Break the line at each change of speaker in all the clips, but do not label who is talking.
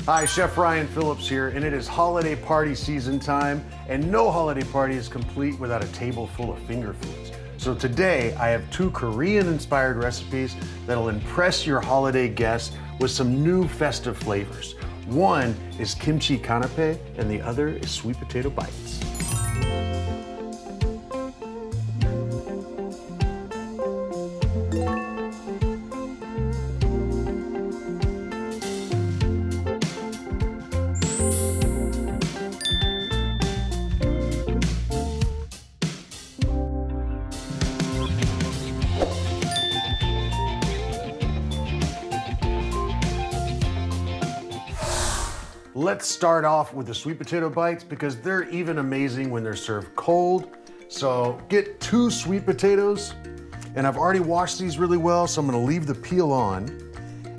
Hi, Chef Ryan Phillips here, and it is holiday party season time, and no holiday party is complete without a table full of finger foods. So today, I have two Korean-inspired recipes that'll impress your holiday guests with some new festive flavors. One is Kimchi Canapé, and the other is sweet potato bites. Let's start off with the sweet potato bites because they're even amazing when they're served cold. So get two sweet potatoes, and I've already washed these really well, so I'm gonna leave the peel on.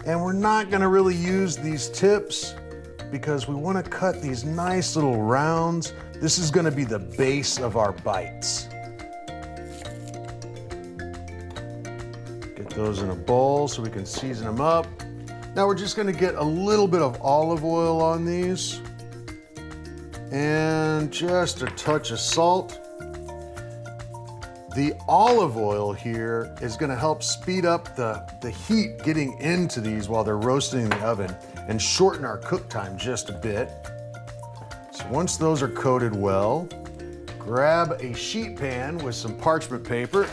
And we're not gonna really use these tips because we wanna cut these nice little rounds. This is gonna be the base of our bites. Get those in a bowl so we can season them up. Now we're just gonna get a little bit of olive oil on these and just a touch of salt. The olive oil here is gonna help speed up the heat getting into these while they're roasting in the oven and shorten our cook time just a bit. So once those are coated well, grab a sheet pan with some parchment paper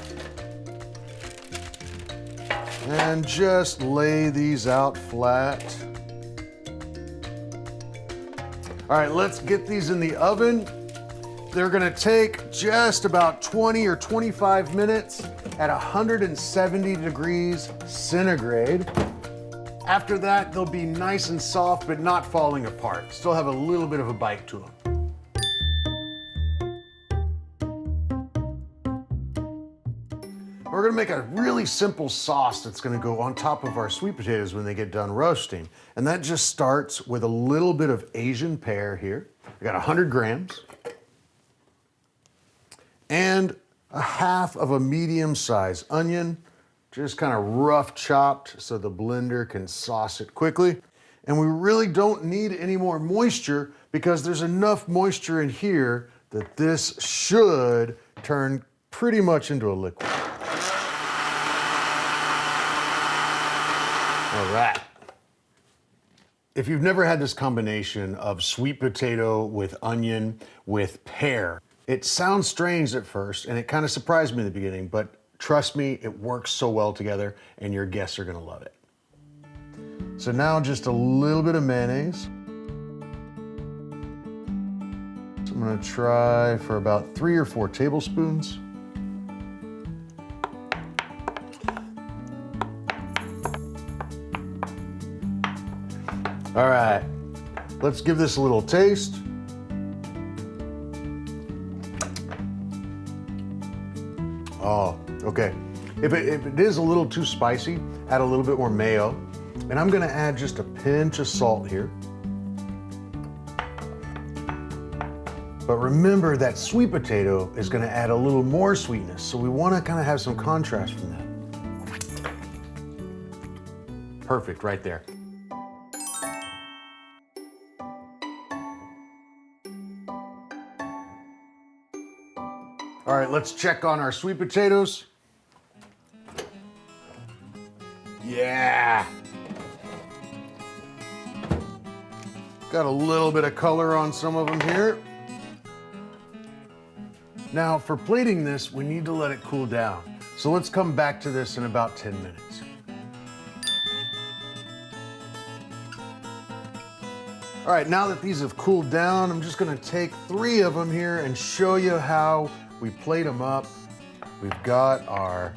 and just lay these out flat. All right, let's get these in the oven. They're gonna take just about 20 or 25 minutes at 170 degrees centigrade. After that, they'll be nice and soft, but not falling apart. Still have a little bit of a bite to them. We're gonna make a really simple sauce that's gonna go on top of our sweet potatoes when they get done roasting. And that just starts with a little bit of Asian pear here. I got 100 grams. And a half of a medium-sized onion, just kind of rough chopped so the blender can sauce it quickly. And we really don't need any more moisture because there's enough moisture in here that this should turn pretty much into a liquid. All right. If you've never had this combination of sweet potato with onion with pear, it sounds strange at first and it kind of surprised me in the beginning, but trust me, it works so well together and your guests are gonna love it. So now just a little bit of mayonnaise. So I'm gonna try for about 3 or 4 tablespoons. All right, let's give this a little taste. Oh, okay. If it is a little too spicy, add a little bit more mayo. And I'm gonna add just a pinch of salt here. But remember that sweet potato is gonna add a little more sweetness, so we wanna kind of have some contrast from that. Perfect, right there. All right, let's check on our sweet potatoes. Yeah. Got a little bit of color on some of them here. Now, for plating this, we need to let it cool down. So let's come back to this in about 10 minutes. All right, now that these have cooled down, I'm just gonna take 3 of them here and show you how we plate them up. We've got our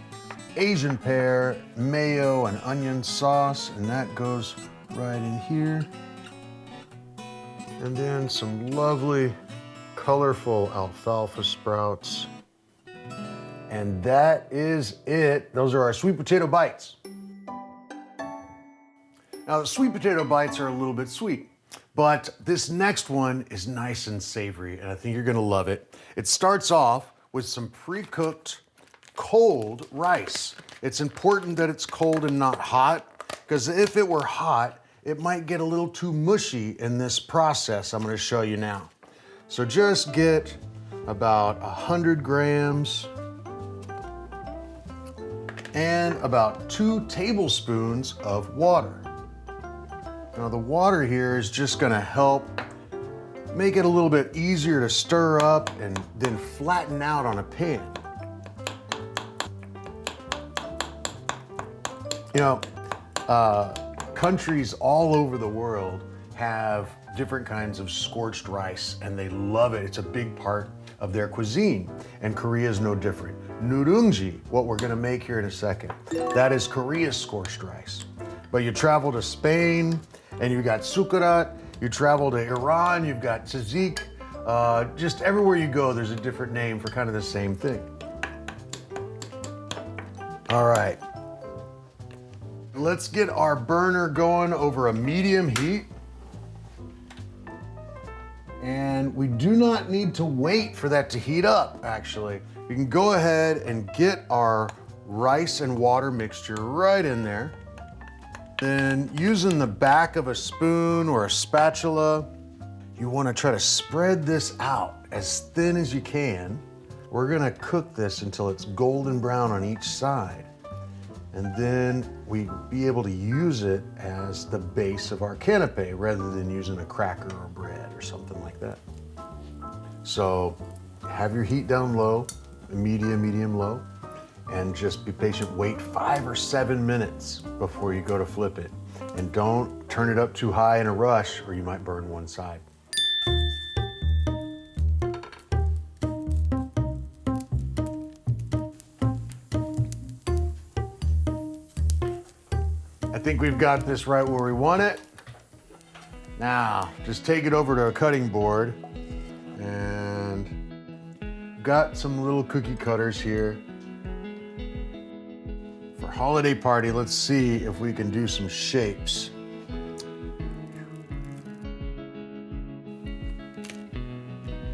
Asian pear, mayo, and onion sauce, and that goes right in here. And then some lovely, colorful alfalfa sprouts. And that is it. Those are our sweet potato bites. Now, the sweet potato bites are a little bit sweet, but this next one is nice and savory, and I think you're gonna love it. It starts off with some pre-cooked cold rice. It's important that it's cold and not hot, because if it were hot, it might get a little too mushy in this process I'm gonna show you now. So just get about 100 grams and about 2 tablespoons of water. Now the water here is just gonna help make it a little bit easier to stir up and then flatten out on a pan. You know, countries all over the world have different kinds of scorched rice and they love it. It's a big part of their cuisine, and Korea is no different. Nurungji, what we're gonna make here in a second, that is Korea's scorched rice. But you travel to Spain and you've got sukarat, you travel to Iran, you've got tzatziki. Just everywhere you go, there's a different name for kind of the same thing. All right. Let's get our burner going over a medium heat. And we do not need to wait for that to heat up, actually. We can go ahead and get our rice and water mixture right in there. Then using the back of a spoon or a spatula, you want to try to spread this out as thin as you can. We're gonna cook this until it's golden brown on each side. And then we'll be able to use it as the base of our canapé rather than using a cracker or bread or something like that. So have your heat down low, medium low, and just be patient. Wait 5 or 7 minutes before you go to flip it. And don't turn it up too high in a rush or you might burn one side. I think we've got this right where we want it. Now, just take it over to a cutting board and got some little cookie cutters here. For holiday party, let's see if we can do some shapes.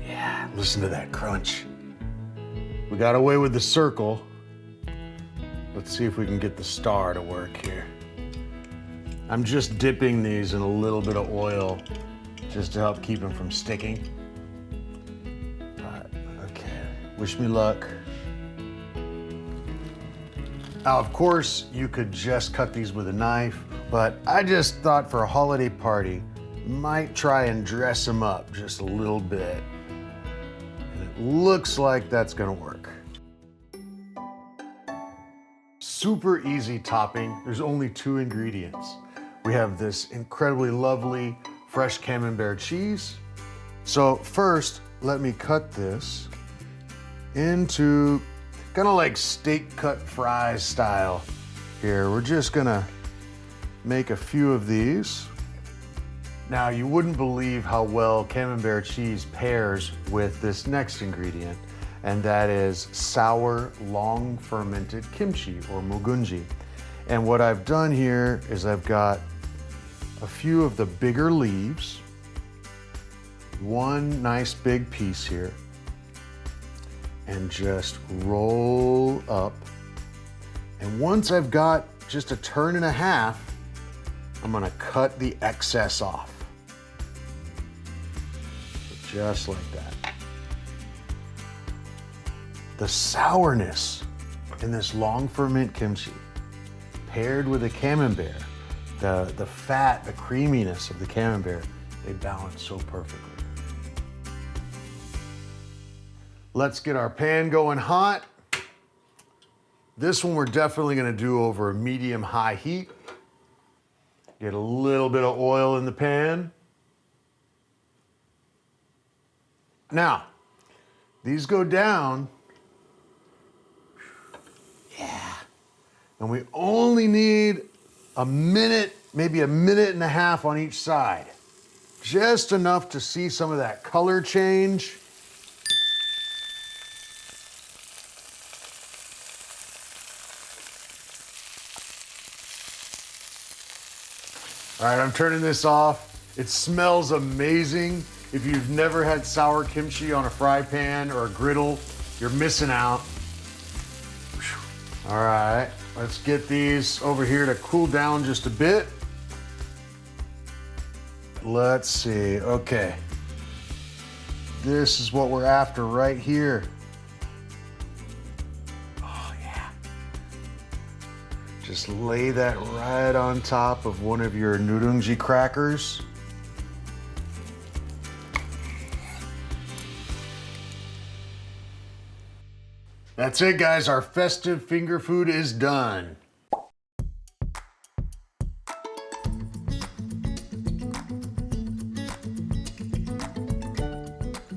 Yeah, listen to that crunch. We got away with the circle. Let's see if we can get the star to work here. I'm just dipping these in a little bit of oil just to help keep them from sticking. But, okay, wish me luck. Now, of course, you could just cut these with a knife, but I just thought for a holiday party, might try and dress them up just a little bit. And it looks like that's gonna work. Super easy topping. There's only 2 ingredients. We have this incredibly lovely fresh Camembert cheese. So first, let me cut this into kind of like steak cut fries style here. We're just gonna make a few of these. Now, you wouldn't believe how well Camembert cheese pairs with this next ingredient, and that is sour, long fermented kimchi or mugunji. And what I've done here is I've got a few of the bigger leaves, one nice big piece here, and just roll up. And once I've got just a turn and a half, I'm gonna cut the excess off. Just like that. The sourness in this long ferment kimchi paired with the Camembert, the fat, the creaminess of the Camembert, they balance so perfectly. Let's get our pan going hot. This one we're definitely gonna do over a medium-high heat. Get a little bit of oil in the pan. Now, these go down. Yeah. And we only need a minute, maybe a minute and a half on each side. Just enough to see some of that color change. All right, I'm turning this off. It smells amazing. If you've never had sour kimchi on a fry pan or a griddle, you're missing out. All right, let's get these over here to cool down just a bit. let's see. Okay. This is what we're after right here. Oh, yeah. Just lay that right on top of one of your nurungji crackers. That's it, guys. Our festive finger food is done.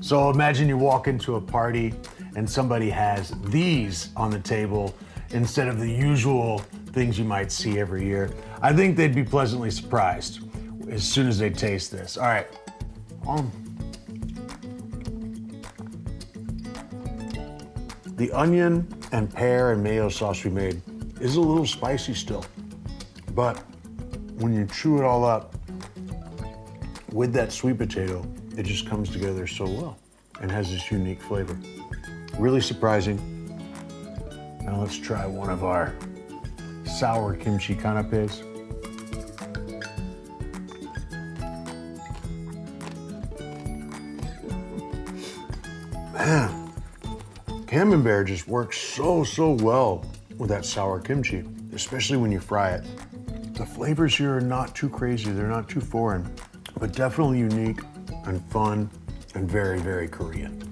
So imagine you walk into a party and somebody has these on the table instead of the usual things you might see every year. I think they'd be pleasantly surprised as soon as they taste this. All right. The onion and pear and mayo sauce we made is a little spicy still, but when you chew it all up with that sweet potato, it just comes together so well and has this unique flavor. Really surprising. Now let's try one of our sour kimchi canapés. Man, Camembert just works so well with that sour kimchi, especially when you fry it. The flavors here are not too crazy, they're not too foreign, but definitely unique and fun and very, very Korean.